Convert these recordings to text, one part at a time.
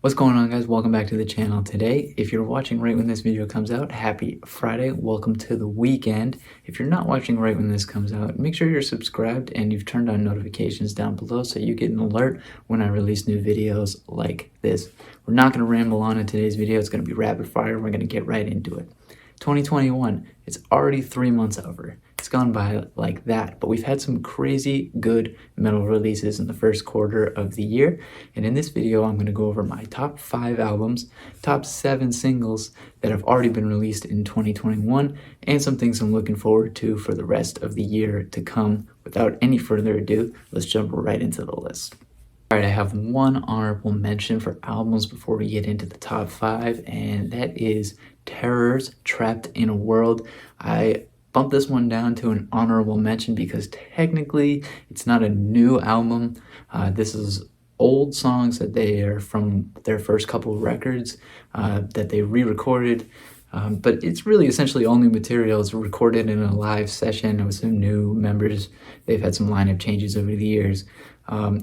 What's going on, guys? Welcome back to the channel. Today, if you're watching right when this video comes out, happy Friday. Welcome to the weekend. If you're not watching right when this comes out, make sure you're subscribed and you've turned on notifications down below so you get an alert when I release new videos like this. We're not going to ramble on in today's video. It's going to be rapid fire. We're going to get right into it. 2021, it's already 3 months over. It's gone by like that, but we've had some crazy good metal releases in the first quarter of the year. And in this video, I'm going to go over my top 5 albums, top 7 singles that have already been released in 2021, and some things I'm looking forward to for the rest of the year to come. Without any further ado, let's jump right into the list. Alright, I have one honorable mention for albums before we get into the top 5, and that is Terror's Trapped in a World. I bumped this one down to an honorable mention because technically it's not a new album. This is old songs that they are from their first couple of records that they re-recorded. But it's really essentially all new material. It's recorded in a live session with some new members. They've had some lineup changes over the years.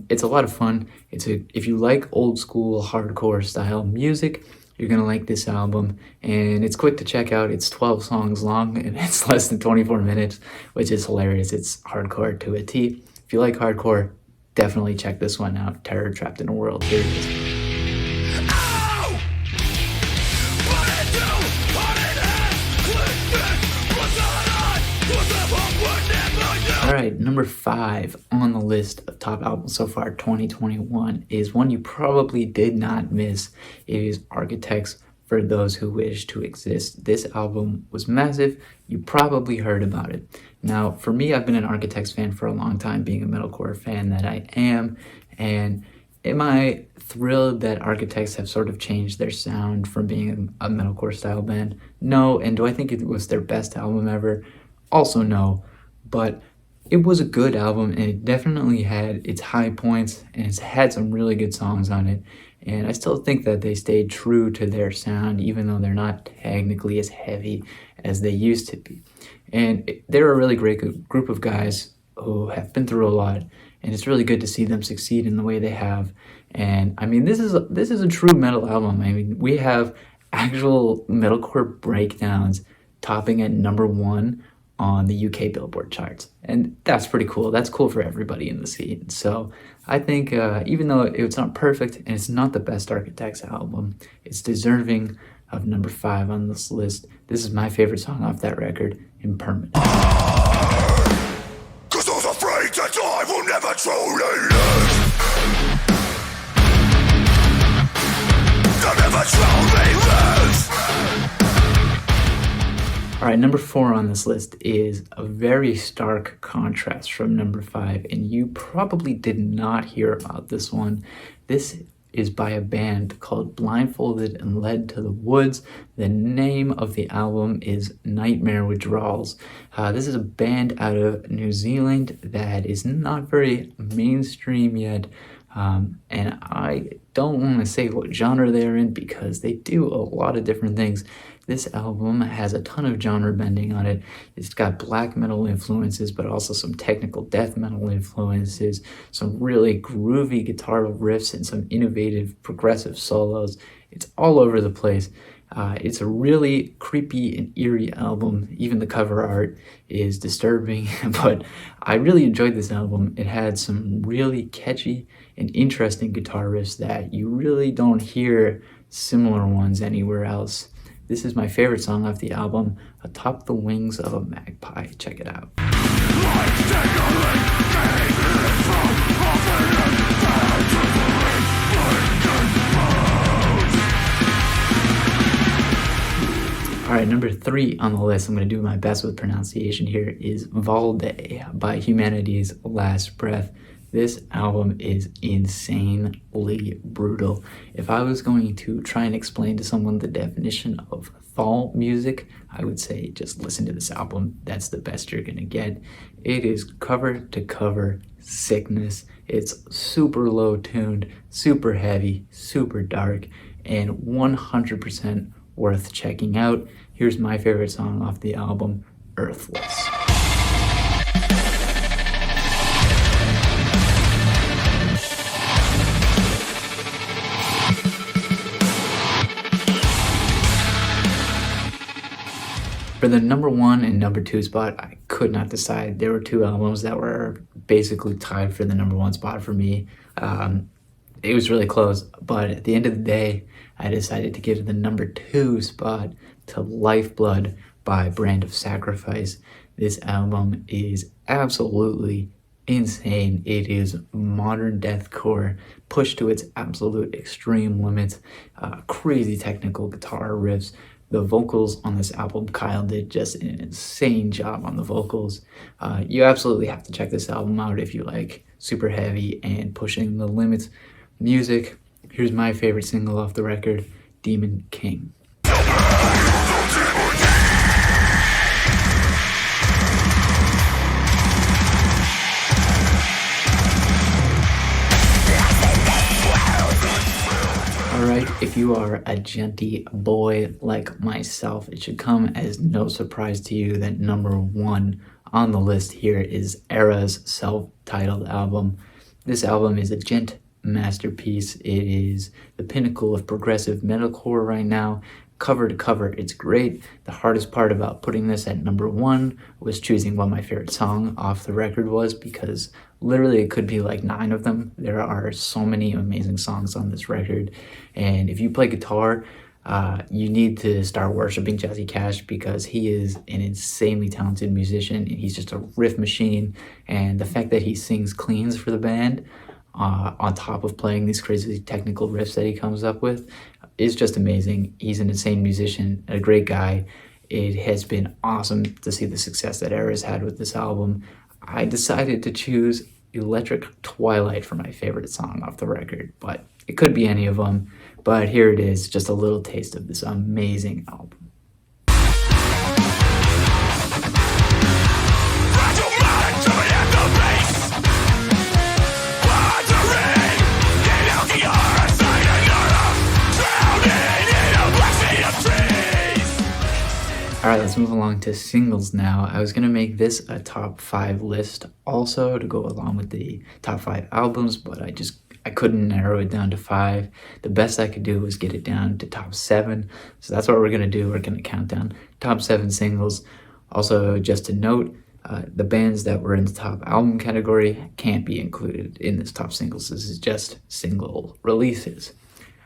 It's a lot of fun. If you like old school hardcore style music, you're gonna like this album, and it's quick to check out. It's 12 songs long and it's less than 24 minutes, which is hilarious. It's hardcore to a T. If you like hardcore, definitely check this one out. Terror Trapped in a World. Here it is. Alright, number 5 on the list of top albums so far 2021 is one you probably did not miss. It is Architects For Those Who Wish to Exist. This album was massive. You probably heard about it. Now, for me, I've been an Architects fan for a long time, being a metalcore fan that I am, and am I thrilled that Architects have sort of changed their sound from being a metalcore style band? No. And do I think it was their best album ever? Also no. But it was a good album, and it definitely had its high points, and it's had some really good songs on it. And I still think that they stayed true to their sound, even though they're not technically as heavy as they used to be. And they're a really great group of guys who have been through a lot, and it's really good to see them succeed in the way they have. And I mean, this is a true metal album. I mean, we have actual metalcore breakdowns topping at number 1 on the UK Billboard charts, and that's pretty cool. That's cool for everybody in the scene. So I think even though it's not perfect and it's not the best Architects album, it's deserving of number 5 on this list. This is my favorite song off that record, Impermanent. 'Cause I was afraid that I will never truly live. I'll never truly live. Alright, number 4 on this list is a very stark contrast from number 5, and you probably did not hear about this one. This is by a band called Blindfolded and Led to the Woods. The name of the album is Nightmare Withdrawals. This is a band out of New Zealand that is not very mainstream yet. And I don't want to say what genre they're in because they do a lot of different things. This album has a ton of genre bending on it. It's got black metal influences, but also some technical death metal influences, some really groovy guitar riffs, and some innovative progressive solos. It's all over the place. It's a really creepy and eerie album. Even the cover art is disturbing, but I really enjoyed this album. It had some really catchy and interesting guitar riffs that you really don't hear similar ones anywhere else. This is my favorite song off the album, Atop the Wings of a Magpie. Check it out. Alright, number 3 on the list, I'm going to do my best with pronunciation here, is Välde by Humanity's Last Breath. This album is insanely brutal. If I was going to try and explain to someone the definition of fall music, I would say just listen to this album. That's the best you're going to get. It is cover to cover sickness. It's super low tuned, super heavy, super dark, and 100% worth checking out. Here's my favorite song off the album, Earthless. For the number 1 and number 2 spot, I could not decide. There were 2 albums that were basically tied for the number 1 spot for me. It was really close, but at the end of the day, I decided to give the number 2 spot to Lifeblood by Brand of Sacrifice. This album is absolutely insane. It is modern deathcore pushed to its absolute extreme limits. Crazy technical guitar riffs. The vocals on this album, Kyle did just an insane job on the vocals. You absolutely have to check this album out if you like super heavy and pushing the limits music. Here's my favorite single off the record, Demon King. Alright, if you are a Djenty boy like myself, it should come as no surprise to you that number 1 on the list here is Erra's self-titled album. This album is a Djent masterpiece. It is the pinnacle of progressive metalcore right now. Cover to cover, it's great. The hardest part about putting this at number 1 was choosing what my favorite song off the record was, because literally it could be like 9 of them. There are so many amazing songs on this record, and if you play guitar, you need to start worshiping Jesse Cash, because he is an insanely talented musician and he's just a riff machine. And the fact that he sings cleans for the band on top of playing these crazy technical riffs that he comes up with is just amazing. He's an insane musician, a great guy. It has been awesome to see the success that Erra's had with this album. I decided to choose Electric Twilight for my favorite song off the record, but it could be any of them. But here it is, just a little taste of this amazing album. Alright, let's move along to singles now. I was going to make this a top 5 list also to go along with the top 5 albums, but I couldn't narrow it down to 5. The best I could do was get it down to top 7. So that's what we're going to do. We're going to count down top 7 singles. Also, just to note, the bands that were in the top album category can't be included in this top singles. This is just single releases.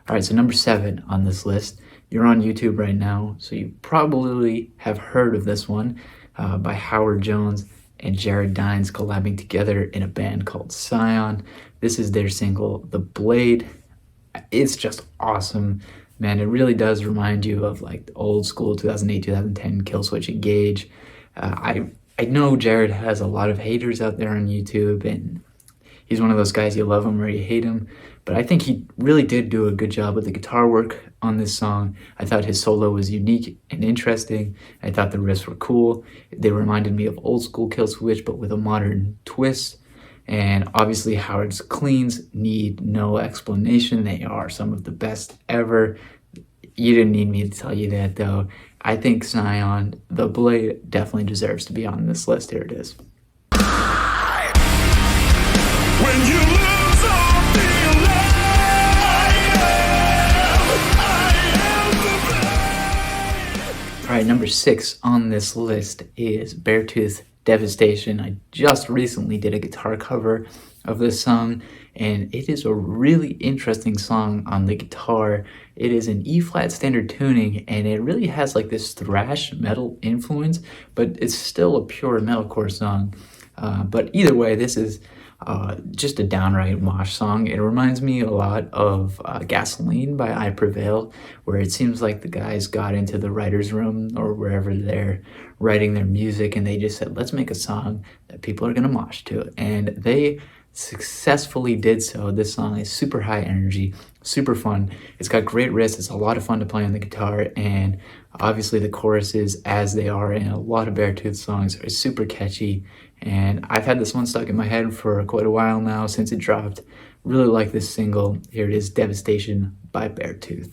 Alright, so number 7 on this list. You're on YouTube right now, so you probably have heard of this one by Howard Jones and Jared Dines collabing together in a band called Sion. This is their single, The Blade. It's just awesome, man. It really does remind you of like the old school 2008, 2010 Killswitch Engage. I know Jared has a lot of haters out there on YouTube, and he's one of those guys, you love him or you hate him. But I think he really did do a good job with the guitar work on this song. I thought his solo was unique and interesting. I thought the riffs were cool. They reminded me of old school Killswitch, but with a modern twist. And obviously Howard's cleans need no explanation. They are some of the best ever. You didn't need me to tell you that, though. I think Sion, The Blade, definitely deserves to be on this list. Here it is. When you lose all feeling, Alright, number 6 on this list is Beartooth, Devastation. I just recently did a guitar cover of this song, and it is a really interesting song on the guitar. It is an E-flat standard tuning, and it really has like this thrash metal influence, but it's still a pure metalcore song. But either way, this is just a downright mosh song. It reminds me a lot of Gasoline by I Prevail, where it seems like the guys got into the writer's room or wherever they're writing their music, and they just said, let's make a song that people are going to mosh to. And they successfully did so. This song is super high energy, super fun. It's got great riffs. It's a lot of fun to play on the guitar, and obviously the choruses, as they are in a lot of Beartooth songs, are super catchy. And I've had this one stuck in my head for quite a while now since it dropped. Really like this single. Here it is, Devastation by Beartooth.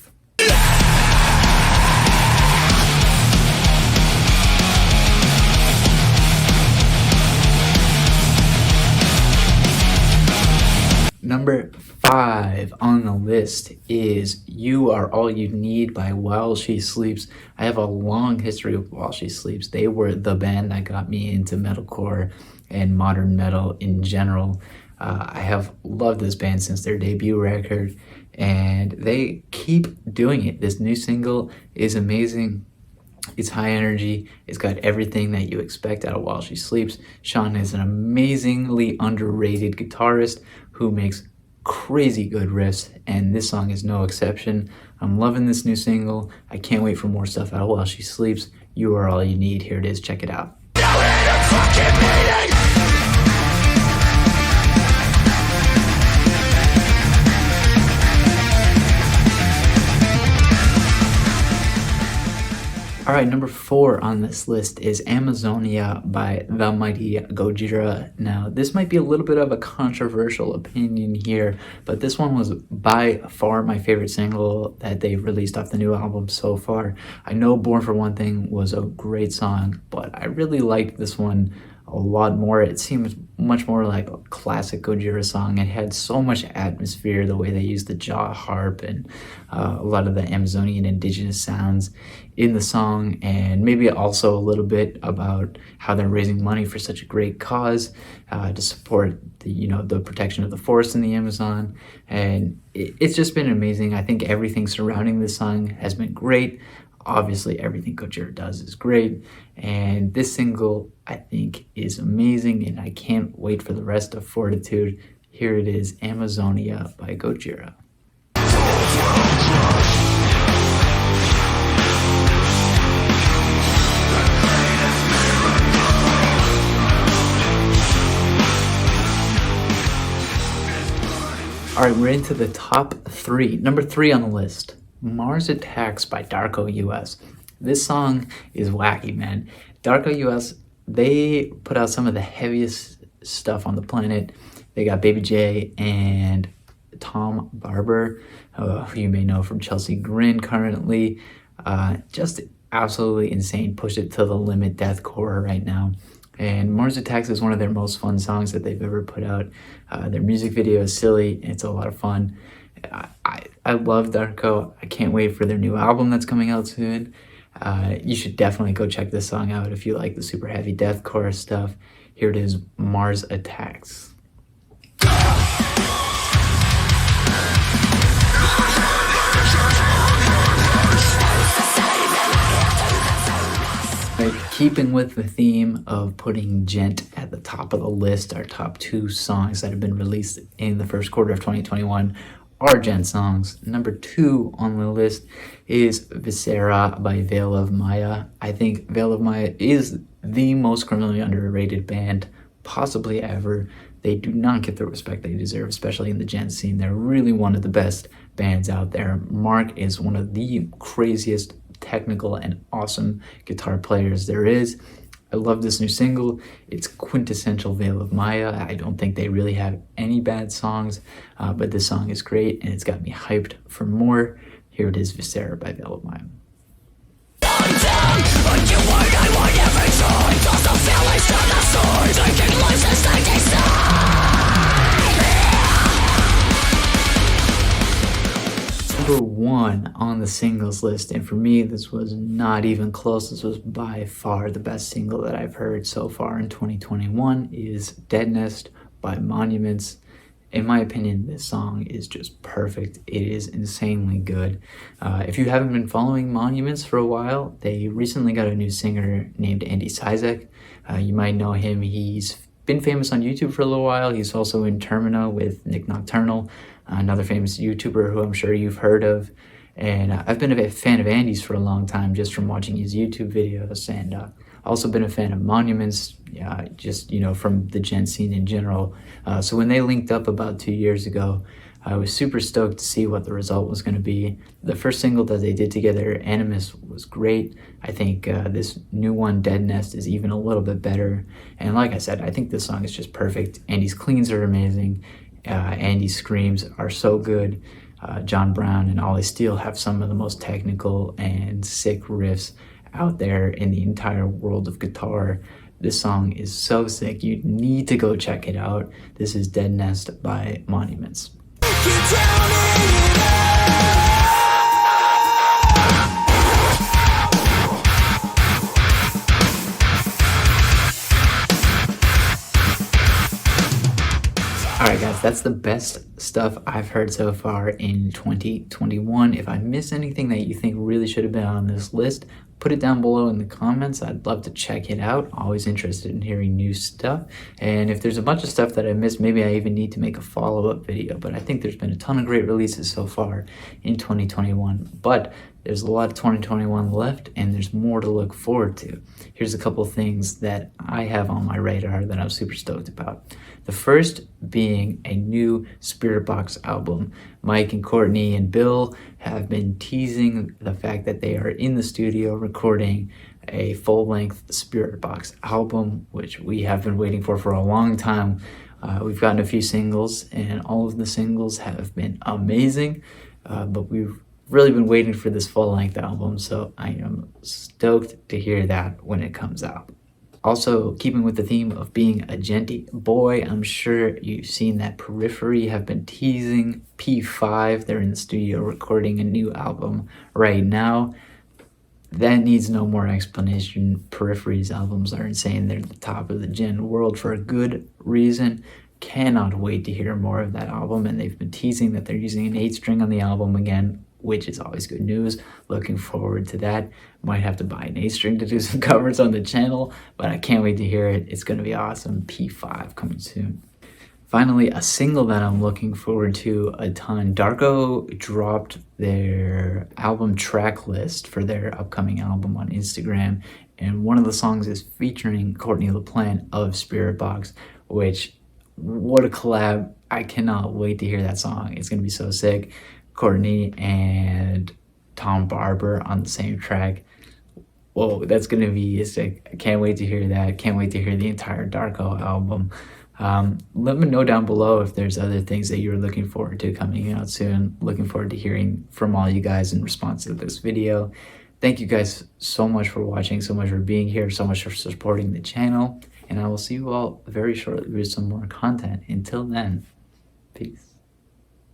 Number 5 on the list is You Are All You Need by While She Sleeps. I have a long history with While She Sleeps. They were the band that got me into metalcore and modern metal in general. I have loved this band since their debut record, and they keep doing it. This new single is amazing. It's high energy. It's got everything that you expect out of While She Sleeps. Sion is an amazingly underrated guitarist who makes crazy good riffs, and this song is no exception. I'm loving this new single. I can't wait for more stuff out of While She Sleeps. You Are All You Need. Here it is. Check it out. All right, number 4 on this list is Amazonia by the mighty Gojira. Now, this might be a little bit of a controversial opinion here, but this one was by far my favorite single that they've released off the new album so far. I know Born for One Thing was a great song, but I really liked this one a lot more. It seems much more like a classic Gojira song. It had so much atmosphere, the way they used the jaw harp and a lot of the Amazonian indigenous sounds in the song, and maybe also a little bit about how they're raising money for such a great cause to support the protection of the forest in the Amazon. And it's just been amazing. I think everything surrounding this song has been great. Obviously, everything Gojira does is great, and this single, I think, is amazing, and I can't wait for the rest of Fortitude. Here it is, Amazonia by Gojira. All right, we're into the top 3. Number 3 on the list. Mars Attacks by Darko US. This song is wacky, man. Darko US, they put out some of the heaviest stuff on the planet. They got Baby J and Tom Barber, who you may know from Chelsea Grin currently. Just absolutely insane. Push it to the limit deathcore right now. And Mars Attacks is one of their most fun songs that they've ever put out. Their music video is silly. It's a lot of fun. I love Darko. I can't wait for their new album that's coming out soon. You should definitely go check this song out if you like the super heavy deathcore stuff. Here it is, Mars Attacks. Right, keeping with the theme of putting Djent at the top of the list, our top 2 songs that have been released in the first quarter of 2021 are Djent songs. Number 2 on the list is Viscera by Veil of Maya. I think Veil of Maya is the most criminally underrated band possibly ever. They do not get the respect they deserve, especially in the Djent scene. They're really one of the best bands out there. Mark is one of the craziest technical and awesome guitar players there is. I love this new single. It's quintessential Veil of Maya. I don't think they really have any bad songs, but this song is great and it's got me hyped for more. Here it is, Viscera by Veil of Maya. Number 1 on the singles list, and for me this was not even close. This was by far the best single that I've heard so far in 2021 is Dead Nest by Monuments. In my opinion, this song is just perfect. It is insanely good. If you haven't been following Monuments for a while, they recently got a new singer named Andy Sizek. You might know him. He's been famous on YouTube for a little while. He's also in Termina with Nick Nocturnal, another famous YouTuber who I'm sure you've heard of. And I've been a fan of Andy's for a long time just from watching his YouTube videos, and also been a fan of Monuments, just from the Djent scene in general. So when they linked up about 2 years ago, I was super stoked to see what the result was going to be. The first single that they did together, Animus, was great. I think this new one, Dead Nest, is even a little bit better. And like I said, I think this song is just perfect. Andy's cleans are amazing. Andy's screams are so good. John Brown and Ollie Steele have some of the most technical and sick riffs out there in the entire world of guitar. This song is so sick. You need to go check it out. This is Dead Nest by Monuments. Alright guys, that's the best stuff I've heard so far in 2021. If I miss anything that you think really should have been on this list, put it down below in the comments. I'd love to check it out. Always interested in hearing new stuff. And if there's a bunch of stuff that I missed, maybe I even need to make a follow-up video. But I think there's been a ton of great releases so far in 2021. But there's a lot of 2021 left, and there's more to look forward to. Here's a couple things that I have on my radar that I'm super stoked about. The first being a new Spiritbox album. Mike and Courtney and Bill have been teasing the fact that they are in the studio recording a full-length Spiritbox album, which we have been waiting for a long time. We've gotten a few singles, and all of the singles have been amazing, but we've really been waiting for this full-length album, so I am stoked to hear that when it comes out. Also, keeping with the theme of being a Djenty boy, I'm sure you've seen that Periphery have been teasing P5. They're in the studio recording a new album right now. That needs no more explanation. Periphery's albums are insane. They're the top of the Djent world for a good reason. Cannot wait to hear more of that album, and they've been teasing that they're using an 8-string on the album again, which is always good news. Looking forward to that. Might have to buy an 8-string to do some covers on the channel, but I can't wait to hear it. It's going to be awesome. P5 coming soon. Finally, a single that I'm looking forward to a ton. Darko dropped their album track list for their upcoming album on Instagram, and one of the songs is featuring Courtney LaPlante of Spiritbox, which, what a collab. I cannot wait to hear that song. It's going to be so sick. Courtney and Tom Barber on the same track. Whoa, that's going to be sick. I can't wait to hear that. Can't wait to hear the entire Darko album. Let me know down below if there's other things that you're looking forward to coming out soon. Looking forward to hearing from all you guys in response to this video. Thank you guys so much for watching, so much for being here, so much for supporting the channel. And I will see you all very shortly with some more content. Until then, peace.